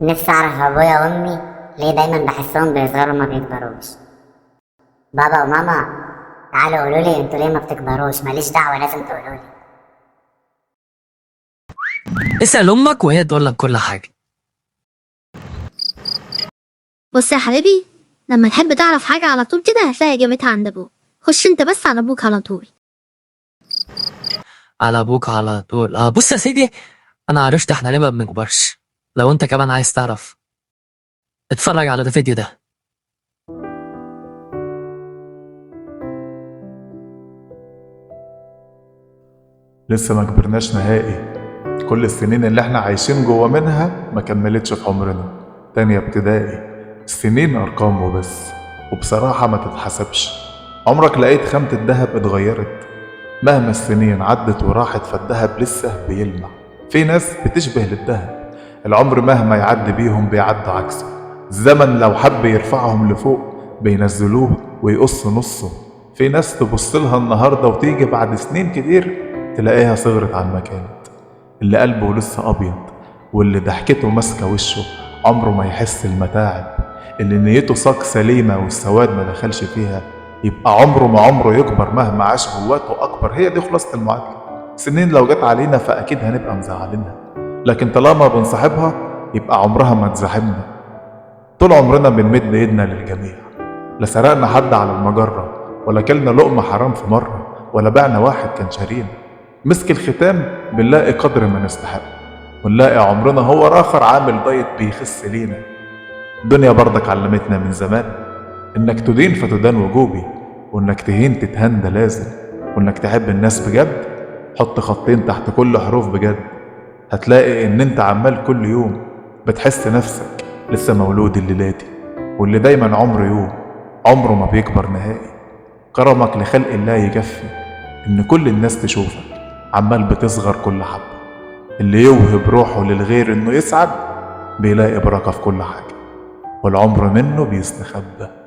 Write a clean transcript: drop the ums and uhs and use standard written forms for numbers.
نفسي اعرف ابويا وامي ليه دايما بحسهم بيصغروا ما بيكبروش. بابا وماما، تعالوا قولوا لي انتوا ليه ما بتكبروش؟ ماليش دعوه، لازم تقولوا لي. اسأل أمك وهي تقول لك كل حاجة. بص يا حبيبي، لما تحب تعرف حاجة على طول كده هتلاقي إجابتها عند أبوك. خش أنت بس على أبوك على طول. على أبوك على طول. بص يا سيدي، أنا عرفت إحنا ليه ما بنكبرش. لو أنت كمان عايز تعرف، اتفرج على الفيديو ده. لسه ما كبرناش نهائي. كل السنين اللي احنا عايشين جوا منها ما كملتش في عمرنا. تانية ابتدائي، السنين ارقام وبس، وبصراحة ما تتحسبش. عمرك لقيت خامة الدهب اتغيرت؟ مهما السنين عدت وراحت فالدهب لسه بيلمع. في ناس بتشبه للدهب، العمر مهما يعدي بيهم بيعدوا عكسه. الزمن لو حب يرفعهم لفوق بينزلوه ويقص نصه. في ناس تبص لها النهارده وتيجي بعد سنين كتير تلاقيها صغرت عن ما كانت. اللي قلبه لسه ابيض واللي ضحكته ماسكه وشه عمره ما يحس المتاعب. اللي نيته ساق سليمه والسواد ما دخلش فيها يبقى عمره ما عمره يكبر مهما عاش قواته اكبر. هي دي خلاصه المعادله. سنين لو جت علينا فاكيد هنبقى مزعلينها، لكن طالما بنصاحبها يبقى عمرها ما تزاحمنا. طول عمرنا بنمد ايدنا للجميع، لا سرقنا حد على المجرة، ولا كلنا لقمة حرام في مرة، ولا بعنا واحد كان شارينا. مسك الختام بنلاقي قدر ما نستحق، ونلاقي عمرنا هو راخر عامل دايت بيخس لينا. الدنيا برضك علمتنا من زمان انك تدين فتدان وجوبي، وانك تهين تتهان ده لازم، وانك تحب الناس بجد حط خطين تحت كل حروف بجد. هتلاقي ان انت عمال كل يوم بتحس نفسك لسه مولود الليلاتي، واللي دايما عمره يوم عمره ما بيكبر نهائي. كرمك لخلق الله يكفي ان كل الناس تشوفك عمال بتصغر كل حبة. اللي يوهب روحه للغير انه يسعد بيلاقي بركة في كل حاجة، والعمر منه بيستخبى.